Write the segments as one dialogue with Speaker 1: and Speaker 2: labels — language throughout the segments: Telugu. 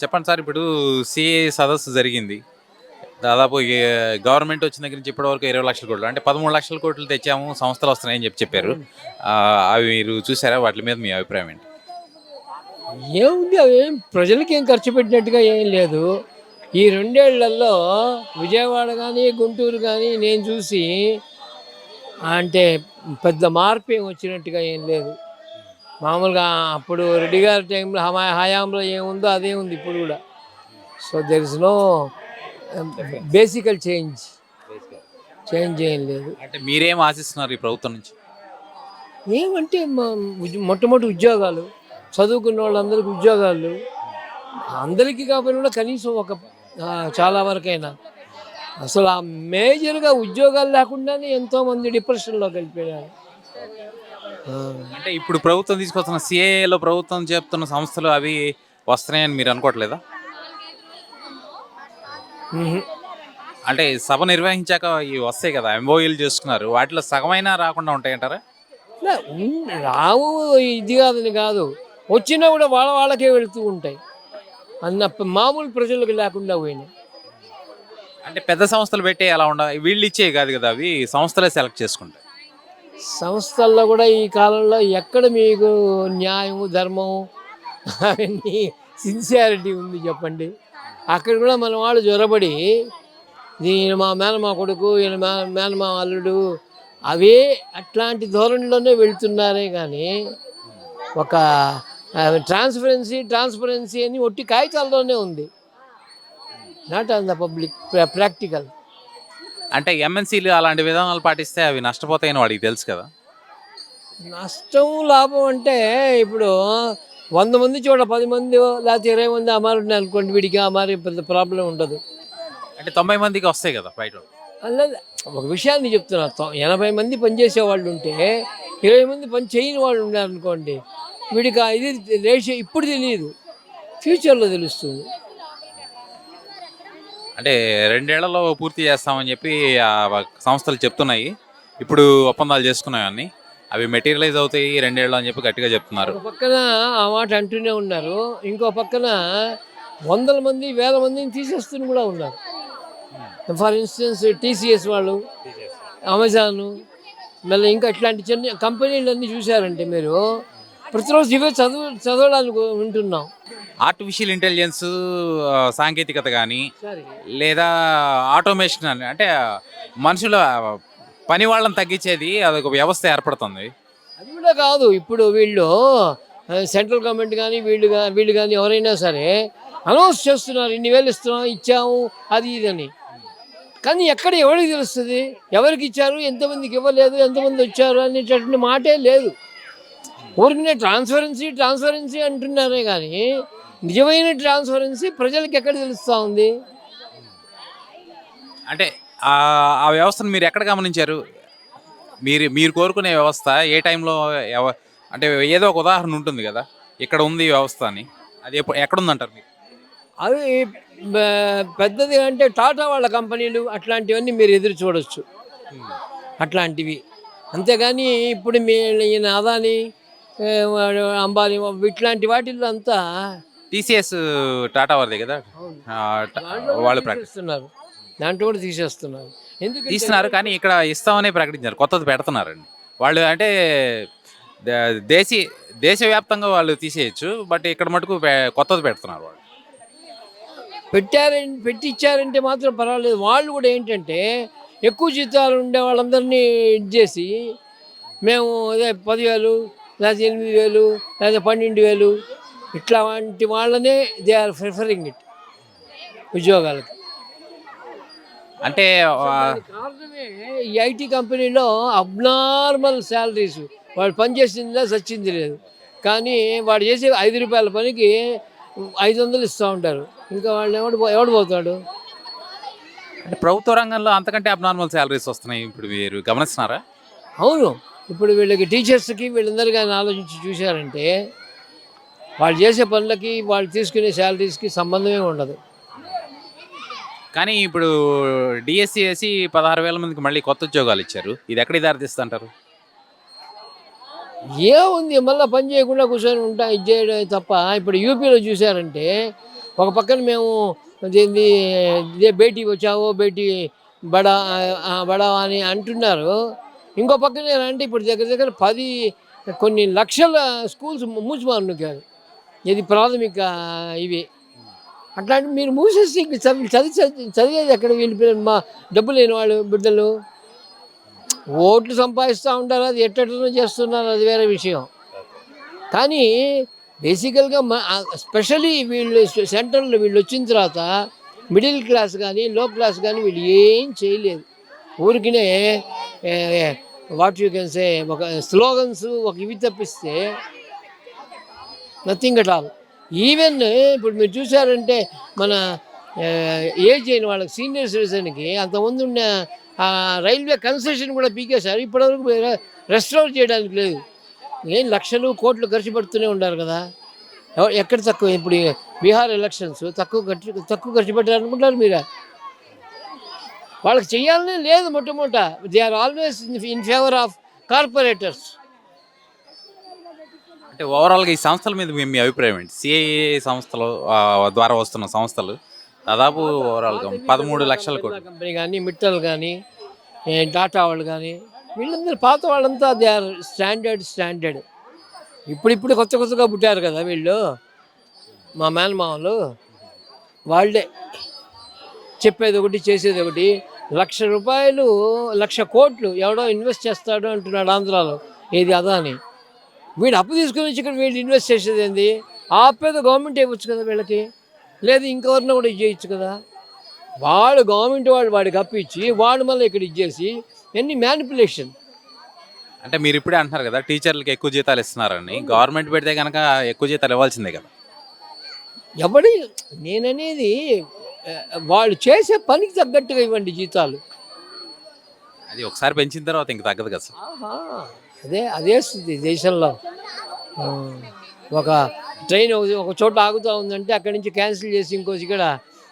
Speaker 1: చెప్పండి సార్. ఇప్పుడు సీఏ సదస్సు జరిగింది. దాదాపు గవర్నమెంట్ వచ్చిన దగ్గర నుంచి ఇప్పటివరకు 20,00,000 కోట్లు అంటే 13,00,000 కోట్లు తెచ్చాము, సంస్థలు వస్తున్నాయని చెప్పారు.
Speaker 2: అవును.
Speaker 1: అవి మీరు చూసారా? వాటి మీద మీ అభిప్రాయం ఏంటి?
Speaker 2: ఏముంది అవేం ప్రజలకేం ఖర్చు పెట్టినట్టుగా ఏం లేదు. ఈ 2 ఏళ్లలో విజయవాడ గానీ, గుంటూరు గానీ నేను చూసి అంటే పెద్ద మార్పేం వచ్చినట్టుగా ఏం లేదు. మామూలుగా అప్పుడు రెడ్డి గారి టైంలో హయాంలో ఏముందో అదే ఉంది ఇప్పుడు గూడా. So, there is no
Speaker 1: difference.
Speaker 2: Basically change. Change ఏం లేదు.
Speaker 1: అంటే మీరేం ఆశిస్తున్నారు ఈ ప్రభుత్వం నుంచి?
Speaker 2: ఏమంటే మొట్టమొదటి ఉద్యోగాలు. చదువుకున్న వాళ్ళందరికీ ఉద్యోగాలు. అందరికీ కాకపోయినా కూడా కనీసం ఒక చాలా వరకైనా. అసలు ఆ మేజర్‌గా ఉద్యోగాలు లేకుండానే ఎంతోమంది డిప్రెషన్‌లోకి వెళ్ళిపోయారు. ఆ!
Speaker 1: అంటే ఇప్పుడు ప్రభుత్వం తీసుకొస్తున్న సీఏఏలో ప్రభుత్వం చెప్తున్న సంస్థలు అవి వస్తున్నాయని మీరు అనుకోవట్లేదా?
Speaker 2: హుహు.
Speaker 1: అంటే సభ నిర్వహించాక ఇవి వస్తాయి కదా! ఎంఓయూలు చేసుకున్నారు. వాటిలో సగమైనా రాకుండా ఉంటాయంటారా?
Speaker 2: లే రావు ఇది కాదని కాదు. వచ్చినా కూడా వాళ్ళకే వెళ్తూ ఉంటాయి. మామూలు ప్రజలకు లేకుండా పోయినాయి.
Speaker 1: అంటే పెద్ద సంస్థలు పెట్టి అలా వీళ్ళు ఇచ్చేవి కాదు కదా! అవి సంస్థలే సెలెక్ట్ చేసుకుంటాయి.
Speaker 2: సంస్థల్లో కూడా ఈ కాలంలో ఎక్కడ మీకు న్యాయము, ధర్మం అవన్నీ సిన్సియారిటీ ఉంది చెప్పండి. అక్కడ కూడా మన వాళ్ళు జొరబడి ఈయన మా మేనమా కొడుకు, ఈయన మేనమా అల్లుడు అవే అట్లాంటి ధోరణిలోనే వెళ్తున్నారే కానీ ఒక ట్రాన్స్పరెన్సీ అని ఒట్టి కాగితాల్లోనే ఉంది. Not on the public practical.
Speaker 1: అంటే ఎంఎన్సీలు అలాంటి విధానాలు పాటిస్తే అవి నష్టపోతాయని వాడికి తెలుసు కదా!
Speaker 2: నష్టం, లాభం అంటే ఇప్పుడు 100 మంది చోట 10 మందో లేకపోతే 20 మంది అమ్మారున్నారు అనుకోండి వీడికి అమ్మారి పెద్ద ప్రాబ్లం ఉండదు.
Speaker 1: అంటే 90 మందికి వస్తాయి కదా బయటోళ్ళు.
Speaker 2: అలాగే ఒక విషయాన్ని చెప్తున్నా. 80 మంది పనిచేసే వాళ్ళు ఉంటే 20 మంది పని చేయని వాళ్ళు ఉన్నారనుకోండి వీడికి ఇది రేషియో ఇప్పుడు తెలియదు, ఫ్యూచర్లో తెలుస్తుంది.
Speaker 1: అంటే 2 ఏళ్లలో పూర్తి చేస్తామని చెప్పి సంస్థలు చెప్తున్నాయి. ఇప్పుడు ఒప్పందాలు చేసుకున్నాయి అన్నీ. అవి మెటీరియలైజ్ అవుతాయి 2 ఏళ్ళు అని చెప్పి గట్టిగా చెప్తున్నారు.
Speaker 2: ఒక పక్కన ఆ మాట అంటూనే ఉన్నారు, ఇంకో పక్కన వందల మంది వేల మందిని తీసేస్తూనే కూడా ఉన్నారు. ఫర్ ఇన్స్టెన్స్ టీసీఎస్ వాళ్ళు, అమెజాను, మళ్ళీ ఇంకా ఇట్లాంటి చిన్న కంపెనీలన్నీ చూశారంటే మీరు ప్రతిరోజు ఇవే చదవడానికి వింటున్నాం.
Speaker 1: ఆర్టిఫిషియల్ ఇంటెలిజెన్స్ సాంకేతికత కానీ
Speaker 2: సరే,
Speaker 1: లేదా ఆటోమేషన్ అని అంటే మనుషుల పని వాళ్ళని తగ్గించేది అదొక వ్యవస్థ ఏర్పడుతుంది.
Speaker 2: అది కూడా కాదు. ఇప్పుడు వీళ్ళు సెంట్రల్ గవర్నమెంట్ కానీ వీళ్ళు కానీ ఎవరైనా సరే అనౌన్స్ చేస్తున్నారు, ఇన్ని వేలు ఇస్తున్నాం, ఇచ్చాము, అది ఇది అని. కానీ ఎక్కడ ఎవరికి తెలుస్తుంది ఎవరికి ఇచ్చారు, ఎంతమందికి ఇవ్వలేదు, ఎంతమంది వచ్చారు అనేటటువంటి మాటే లేదు. ఊరికనే ట్రాన్స్పరెన్సీ అంటున్నారే కానీ నిజమైన ట్రాన్స్పరెన్సీ ప్రజలకు ఎక్కడ తెలుస్తూ ఉంది?
Speaker 1: అంటే ఆ వ్యవస్థను మీరు ఎక్కడ గమనించారు? మీరు మీరు కోరుకునే వ్యవస్థ ఏ టైంలో అంటే ఏదో ఒక ఉదాహరణ ఉంటుంది కదా! ఇక్కడ ఉంది ఈ వ్యవస్థ అని. అది ఎక్కడుందంటారు మీరు?
Speaker 2: అవి పెద్దది అంటే టాటా వాళ్ళ కంపెనీలు అట్లాంటివన్నీ మీరు ఎదురు చూడొచ్చు, అట్లాంటివి. అంతేగాని ఇప్పుడు ఈయన అదాని, వాడు అంబానీ ఇట్లాంటి వాటిల్లో అంతా
Speaker 1: టీసీఎస్ టాటా వారిదే కదా!
Speaker 2: అవును.
Speaker 1: వాళ్ళు
Speaker 2: తీసేస్తున్నారు, దాంట్లో కూడా తీసేస్తున్నారు. ఎందుకంటే
Speaker 1: తీస్తున్నారు కానీ ఇక్కడ ఇస్తామనే ప్రకటించారు. కొత్తది పెడుతున్నారండి. వాళ్ళు అంటే దేశీ దేశవ్యాప్తంగా వాళ్ళు తీసేయచ్చు. బట్ ఇక్కడ మటుకు కొత్తది పెడుతున్నారు వాళ్ళు.
Speaker 2: పెట్టిచ్చారంటే మాత్రం పర్వాలేదు. వాళ్ళు కూడా ఏంటంటే ఎక్కువ జీతాలు ఉండే వాళ్ళందరినీ ఇది చేసి మేము అదే 10,000 లేకపోతే 8,000 లేకపోతే 12,000 ఇట్లా వంటి వాళ్ళనే దే ఆర్ ప్రిఫరింగ్ ఇట్ ఉద్యోగాలకి.
Speaker 1: అంటే
Speaker 2: దానికి కారణమే ఈ ఐటీ కంపెనీలో అబ్నార్మల్ శాలరీస్. వాడు పని చేసిందిలా సచ్చింది లేదు. కానీ వాడు చేసే ₹5 పనికి 500 ఇస్తూ ఉంటారు. ఇంకా వాళ్ళు ఎవడు పోతాడు?
Speaker 1: అంటే ప్రభుత్వ రంగంలో అంతకంటే అబ్నార్మల్ శాలరీస్ వస్తున్నాయి. ఇప్పుడు మీరు గమనిస్తున్నారా?
Speaker 2: అవును. ఇప్పుడు వీళ్ళకి టీచర్స్‌కి వీళ్ళందరూ గాని ఆలోచించి చూశారంటే వాళ్ళు చేసే పనులకి వాళ్ళు తీసుకునే శాలరీస్‌కి సంబంధమే ఉండదు.
Speaker 1: కానీ ఇప్పుడు డిఎస్సి వేసి 16,000 మందికి మళ్ళీ కొత్త ఉద్యోగాలు ఇచ్చారు. ఇది ఎక్కడికి దారితీస్తుంటారు?
Speaker 2: ఏముంది మళ్ళీ పని చేయకుండా కూర్చొని ఉంటా ఇది చేయడం తప్ప. ఇప్పుడు యూపీలో చూసారంటే ఒక పక్కన మేము అదేంది ఇదే బేటీ బచావో బేటీ బడావో అని అంటున్నారు. ఇంకో పక్కన అంటే ఇప్పుడు దగ్గర దగ్గర 10 కొన్ని లక్షల స్కూల్స్ మూసిమానుకారు. ఇది ప్రాథమిక ఇవి. అట్లాంటి మీరు మూసేసి ఇంక చదివేది ఎక్కడ వీళ్ళు పిల్లలు మా డబ్బు లేని వాళ్ళు బిడ్డలు ఓట్లు సంపాదిస్తూ ఉంటారు. అది ఎట్టనో చేస్తున్నారు, అది వేరే విషయం. కానీ బేసికల్గా స్పెషలీ వీళ్ళు సెంట్రల్లో వీళ్ళు వచ్చిన తర్వాత మిడిల్ క్లాస్ కానీ లో క్లాస్ కానీ వీళ్ళు ఏం చేయలేదు. ఊరికినే వాట్ యూ కెన్ సే ఒక స్లోగన్స్ ఒక ఇవి తప్పిస్తే నథింగ్ అట్ ఆల్. ఈవెన్ ఇప్పుడు మీరు చూసారంటే మన ఏజ్ అయిన వాళ్ళకి సీనియర్ సిటిజన్కి అంతకుముందు ఉన్న రైల్వే కన్సెషన్ కూడా పీకేశారు. ఇప్పటివరకు రెస్టోర్ చేయడానికి లేదు. ఏం లక్షలు కోట్లు ఖర్చు పెడుతూనే ఉన్నారు కదా. ఎక్కడ తక్కువ? ఇప్పుడు బీహార్ ఎలక్షన్స్ తక్కువ ఖర్చు పెట్టారనుకుంటారు మీరు? వాళ్ళకి చెయ్యాలనే లేదు. మొట్టమొదట they are always in favour of corporators.
Speaker 1: అంటే ఓవరాల్గా ఈ సంస్థల మీద మీ అభిప్రాయం ఏంటి? సిఐఏ సంస్థలు ద్వారా వస్తున్న సంస్థలు దాదాపు ఓవరాల్గా 13 లక్షల కోట్లు.
Speaker 2: కంపెనీ కానీ మిట్టల్ కానీ టాటా వాళ్ళు కానీ వీళ్ళందరూ పాత వాళ్ళంతా దే ఆర్ స్టాండర్డ్. ఇప్పుడు కొత్తగా పుట్టారు కదా వీళ్ళు, మా మేనమామలు. వాళ్ళే చెప్పేది ఒకటి చేసేది ఒకటి. ₹1,00,000 1,00,00,000 ఎవడో ఇన్వెస్ట్ చేస్తాడు అంటున్నాడు ఆంధ్రాలో. ఏది అదాని. వీడు అప్పు తీసుకుని వచ్చి ఇక్కడ వీళ్ళు ఇన్వెస్ట్ చేసేది ఏంది? ఆ అప్పేదో గవర్నమెంట్ ఇవ్వచ్చు కదా వీళ్ళకి, లేదు ఇంకెవరిని కూడా ఇచ్చేయచ్చు కదా. గవర్నమెంట్ వాడికి అప్పిచ్చి వాడు మళ్ళీ ఇక్కడ ఇచ్చేసి ఎన్ని మ్యానిపులేషన్.
Speaker 1: అంటే మీరు ఇప్పుడే అంటున్నారు కదా టీచర్లకి ఎక్కువ జీతాలు ఇస్తున్నారని. గవర్నమెంట్ పెడితే కనుక ఎక్కువ జీతాలు ఇవ్వాల్సిందే కదా.
Speaker 2: ఎవడి నేననేది వాళ్ళు చేసే పనికి తగ్గట్టుగా ఇవ్వండి జీతాలు.
Speaker 1: అది ఒకసారి పెంచిన తర్వాత ఇంక తగ్గదు కదా సార్.
Speaker 2: అదే స్థితి దేశంలో. ఒక ట్రైన్ ఒక చోట ఆగుతూ ఉందంటే అక్కడి నుంచి క్యాన్సిల్ చేసి ఇంకోసి ఇక్కడ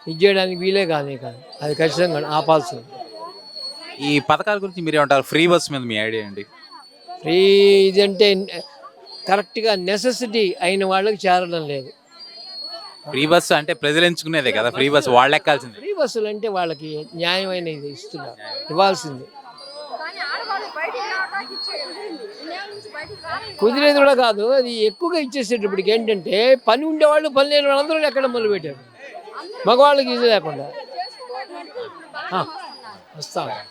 Speaker 2: ఇది చేయడానికి వీలే కాదు. అది ఖచ్చితంగా ఆపాల్సింది.
Speaker 1: ఈ పథకాల గురించి మీరేమంటారు? ఫ్రీ బస్ మీద మీ ఐడియా ఏంటి?
Speaker 2: ఫ్రీ ఇదంటే కరెక్ట్గా నెసెసిటీ అయిన వాళ్ళకి చేరడం లేదు.
Speaker 1: ఫ్రీ బస్సు అంటే ప్రజలు ఎంచుకునేదే కదా ఫ్రీ బస్సు, వాళ్ళు ఎక్కాల్సిందే.
Speaker 2: ఫ్రీ బస్సులు అంటే వాళ్ళకి న్యాయమైన ఇది ఇస్తున్నారు, ఇవ్వాల్సింది. కుదిరేది కూడా కాదు, అది ఎక్కువగా ఇచ్చేసేటప్పటికి ఏంటంటే పని ఉండేవాళ్ళు పని లేని వాళ్ళందరూ ఎక్కడ మొదలుపెట్టారు. మగవాళ్ళకి ఇది లేకుండా వస్తాం.